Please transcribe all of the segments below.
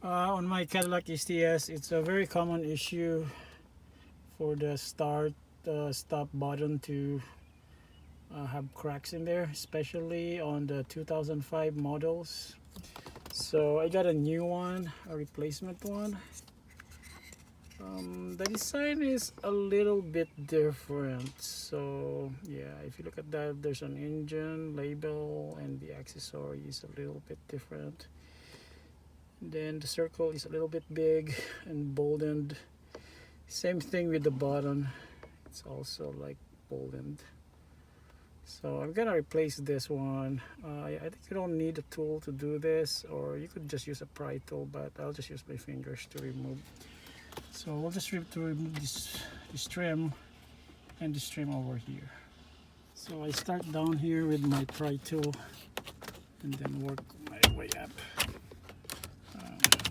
On my Cadillac STS, it's a very common issue for the stop button to have cracks in there, especially on the 2005 models. So I got a new one, a replacement one. The design is a little bit different. So yeah, if you look at that, there's an engine label and the accessory is a little bit different. Then the circle is a little bit big and boldened. Same thing with the button, it's also like boldened. So I'm gonna replace this one. I think you don't need a tool to do this, or you could just use a pry tool, but I'll just use my fingers to remove. So we'll just remove this trim and this trim over here. So I start down here with my pry tool and then work my way up.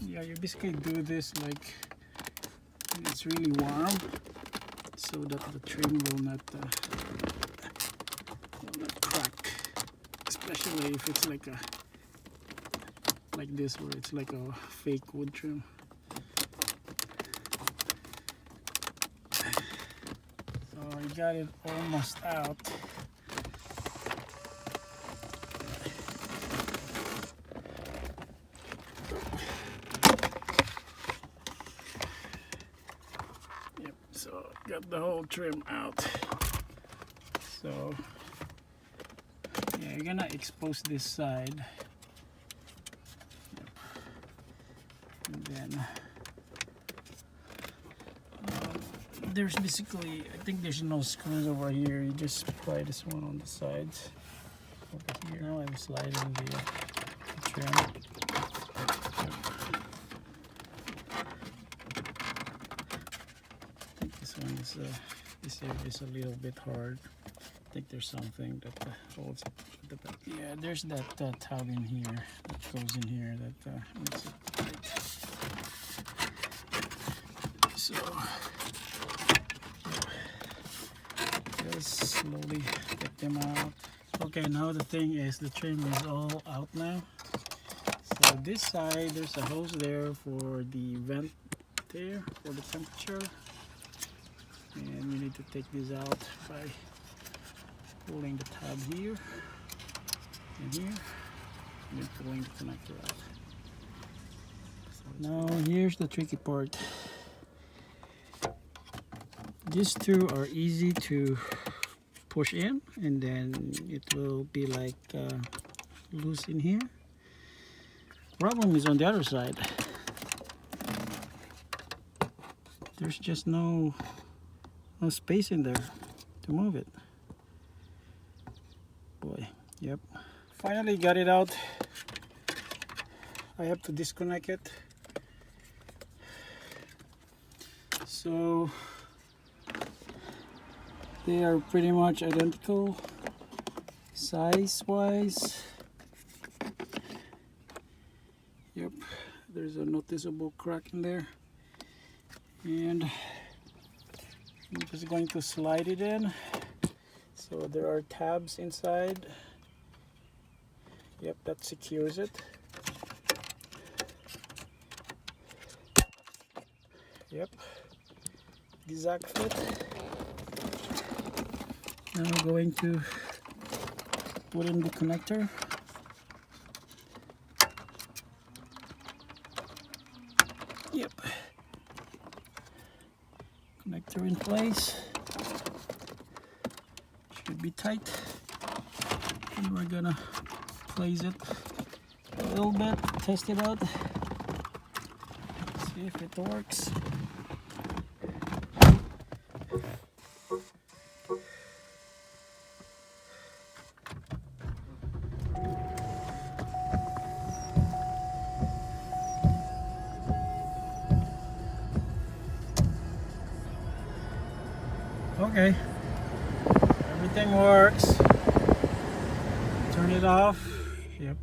Yeah, you basically do this like when it's really warm, so that the trim will not crack, especially if it's like this, where it's like a fake wood trim. So I got it almost out. Yep, so got the whole trim out. So yeah, you're gonna expose this side. Yep. And then there's basically, I think there's no screws over here. You just pry this one on the sides over here. Now I'm sliding the trim. I think this one is this area is a little bit hard. I think there's something that holds it at the back. Yeah, there's that tab in here that goes in here that makes it tight. So just slowly get them out. Okay, now the thing is, the trim is all out now. So this side, there's a hose there for the vent there for the temperature, and we need to take this out by pulling the tab here and here, and then pulling the connector out. So now here's the tricky part. These two are easy to push in, and then it will be like loose in here. Problem is on the other side. There's just no space in there to move it. Boy, yep. Finally got it out. I have to disconnect it. So they are pretty much identical size wise. Yep, there's a noticeable crack in there, and I'm just going to slide it in. So there are tabs inside. Yep, that secures it. Yep, exact fit. Now I'm going to put in the connector. Yep, connector in place. Should be tight. And we're gonna place it a little bit, test it out, see if it works. Okay, everything works. Turn it off. Yep.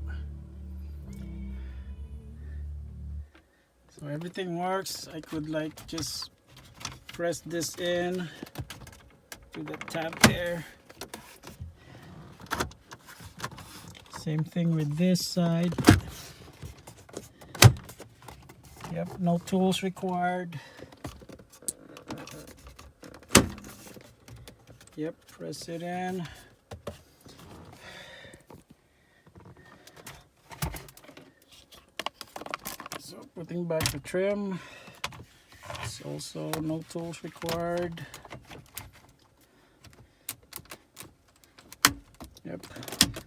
So everything works. I could like just press this in to the tab there. Same thing with this side. Yep, no tools required. Yep, press it in. So putting back the trim. It's also no tools required. Yep,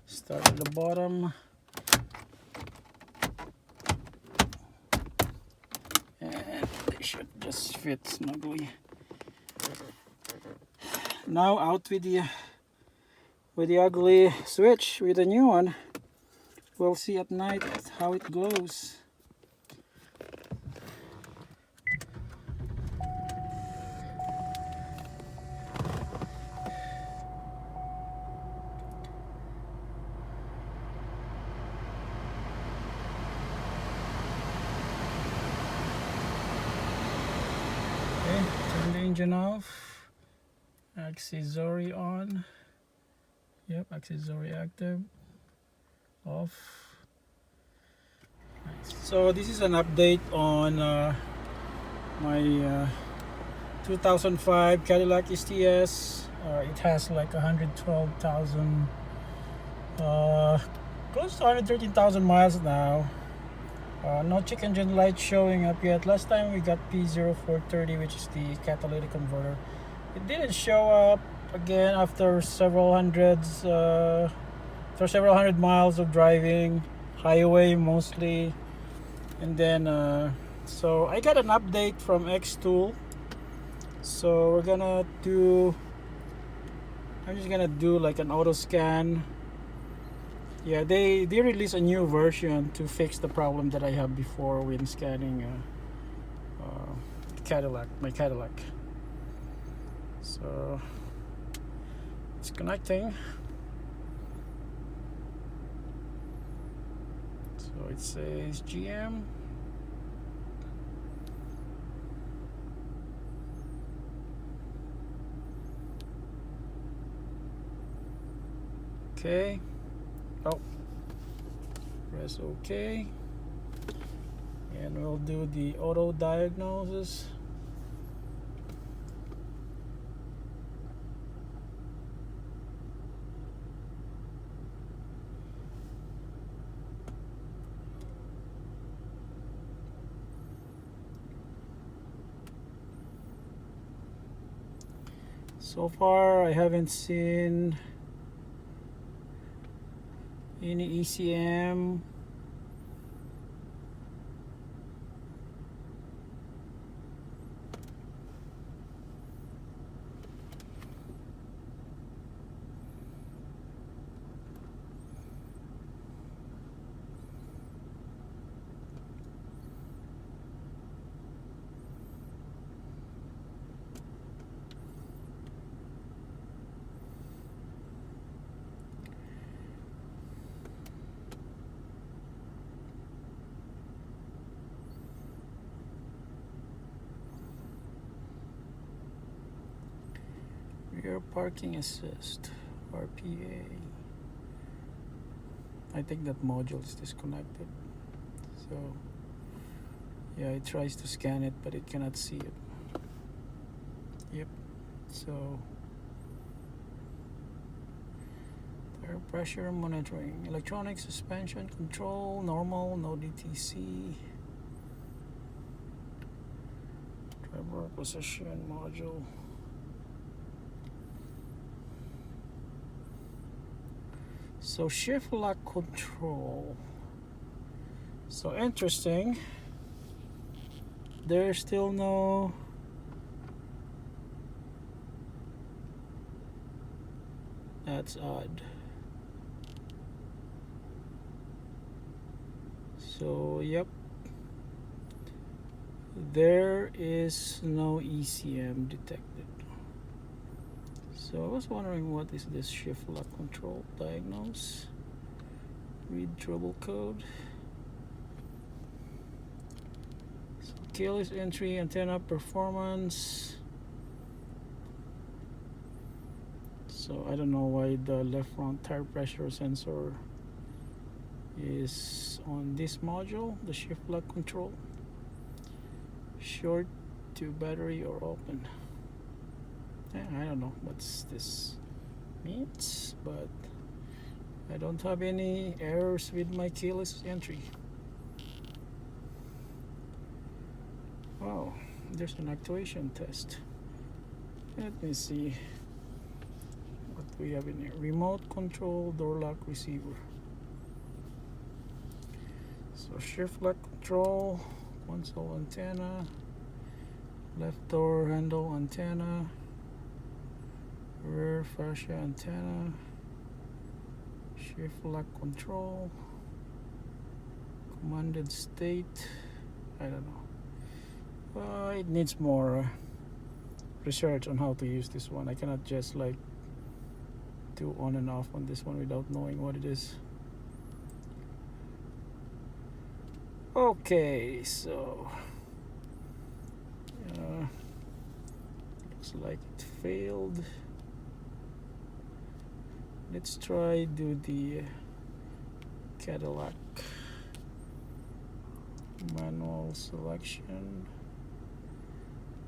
start at the bottom. And they should just fit snugly. Now out with the ugly switch with the new one. We'll see at night how it glows. Okay, turn the engine off. Accessory on. Yep, accessory active. Off. Nice. So this is an update on my 2005 Cadillac STS. It has like 112,000, close to 113,000 miles now. No check engine light showing up yet. Last time we got P0430, which is the catalytic converter. It didn't show up again after several hundred miles of driving, highway mostly. And then so I got an update from Xtool. So I'm just gonna do like an auto scan. Yeah, they released a new version to fix the problem that I had before when scanning my Cadillac. So it's connecting. So it says GM. Okay. Oh, press OK. And we'll do the auto diagnosis. So far, I haven't seen any ECM. Rear parking assist, RPA. I think that module is disconnected. So yeah, it tries to scan it, but it cannot see it. Yep. So tire pressure monitoring, electronic suspension control, normal, no DTC. Driver position module. So shift lock control. So interesting. There's still no that's odd. So yep, there is no ECM detected. So I was wondering, what is this shift lock control? Diagnose, read trouble code. So keyless entry, antenna performance. So I don't know why the left front tire pressure sensor is on this module, the shift lock control. short to battery or open. I don't know what this means, but I don't have any errors with my keyless entry. Wow, there's an actuation test. Let me see what we have in here. Remote control door lock receiver. So shift lock control, console antenna, left door handle antenna, rear fascia antenna, shift lock control, commanded state. I don't know. It needs more research on how to use this one. I cannot just like do on and off on this one without knowing what it is. Okay, so looks like it failed. Let's try do the Cadillac manual selection.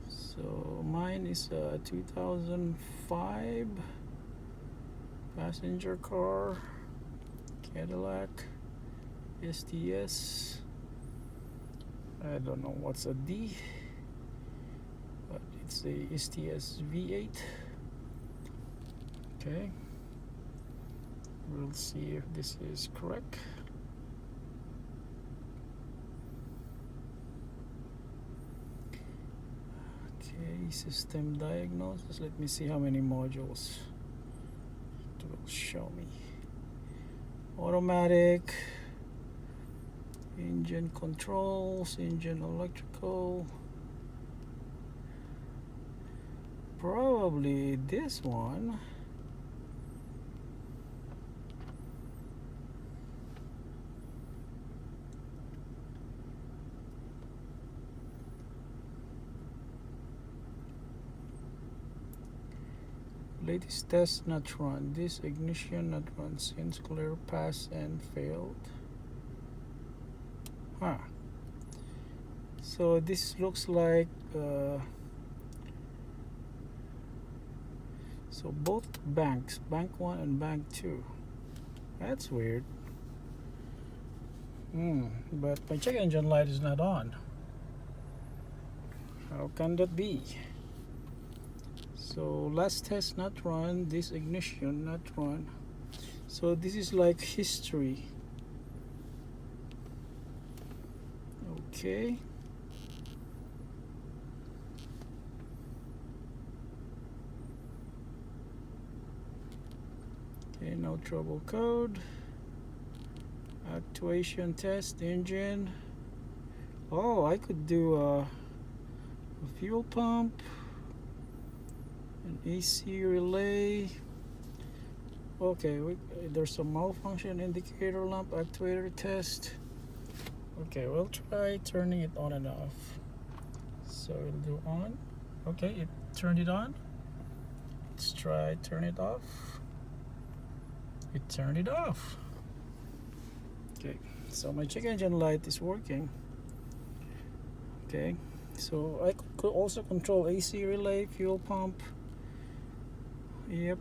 So mine is a 2005 passenger car, Cadillac STS. I don't know what's a D, but it's a STS V8. Okay, we'll see if this is correct. Okay, system diagnosis. Let me see how many modules it will show me. Automatic, engine controls, engine electrical. Probably this one. Latest test not run. This ignition not run since clear pass and failed. Huh. So this looks like so both banks, bank 1 and bank 2. That's weird. But my check engine light is not on. How can that be? So last test not run, this ignition not run. So this is like history. Okay. Okay, no trouble code. Actuation test engine. Oh, I could do a fuel pump, an AC relay. Okay, there's a malfunction indicator lamp actuator test. Okay, we'll try turning it on and off. So we'll do on. Okay, it turned it on. Let's try turn it off. It turned it off. Okay, so my check engine light is working. Okay, so I could also control AC relay, fuel pump. Yep.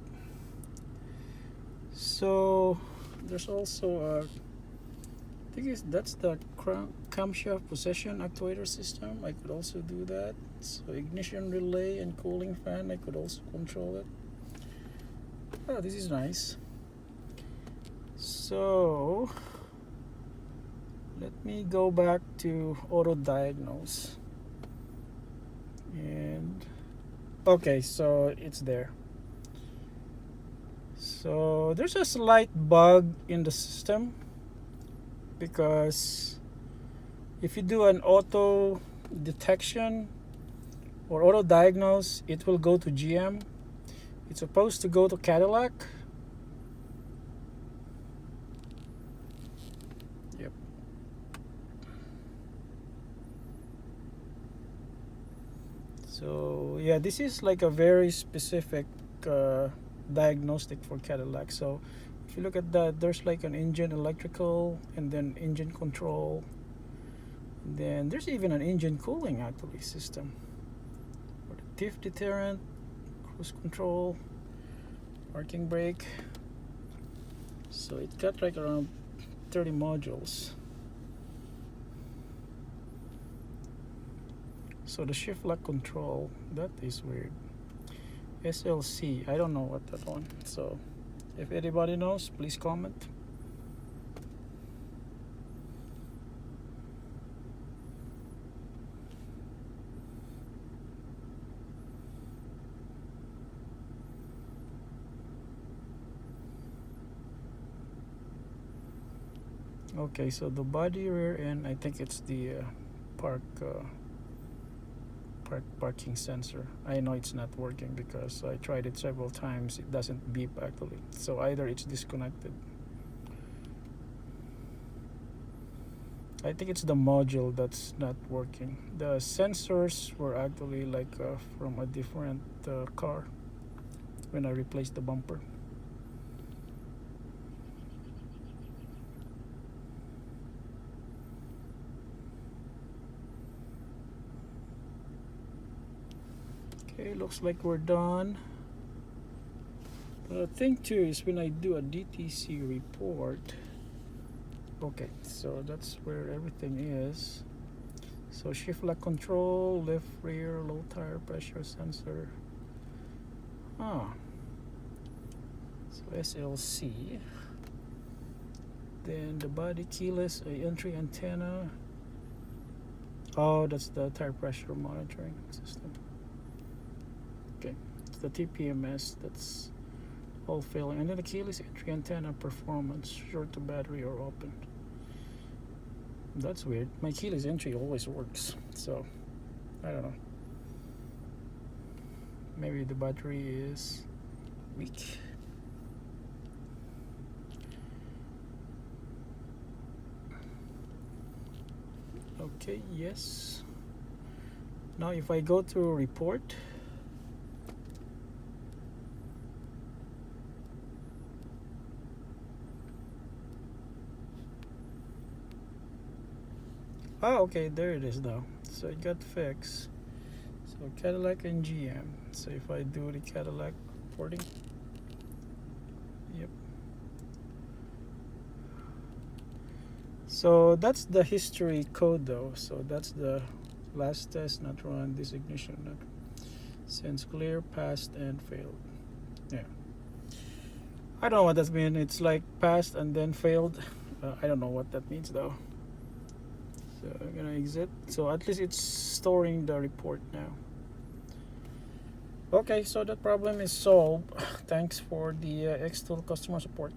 So there's also a, I think that's the camshaft possession actuator system. I could also do that. So ignition relay and cooling fan, I could also control it. Oh, this is nice. So let me go back to auto diagnose. And okay, so it's there. So there's a slight bug in the system, because if you do an auto detection or auto diagnose, it will go to GM. It's supposed to go to Cadillac. Yep. So yeah, this is like a very specific diagnostic for Cadillac. So if you look at that, there's like an engine electrical and then engine control, Then there's even an engine cooling actually system for the thief deterrent, cruise control, parking brake. So it got like around 30 modules. So the shift lock control, that is weird. SLC, I don't know what that one. So if anybody knows, please comment. Okay, so the body rear end, I think it's the parking sensor. I know it's not working because I tried it several times. It doesn't beep actually. So either it's disconnected. I think it's the module that's not working. The sensors were actually like from a different car when I replaced the bumper. Okay, looks like we're done. The thing too is when I do a DTC report, okay, so that's where everything is. So shift lock control, left rear, low tire pressure sensor. So SLC. Then the body keyless entry antenna. Oh, that's the tire pressure monitoring system. Okay, it's the TPMS that's all failing. And then the keyless entry antenna performance, short to battery or open. That's weird. My keyless entry always works, so I don't know. Maybe the battery is weak. Okay, yes. Now if I go to report, okay, there it is now. So it got fixed. So Cadillac and GM. So if I do the Cadillac reporting, yep. So that's the history code though. So that's the last test not run, this ignition not since clear, passed, and failed. Yeah. I don't know what that means. It's like passed and then failed. I don't know what that means though. So I'm gonna exit. So at least it's storing the report now. Okay, so that problem is solved. Thanks for the Xtool customer support.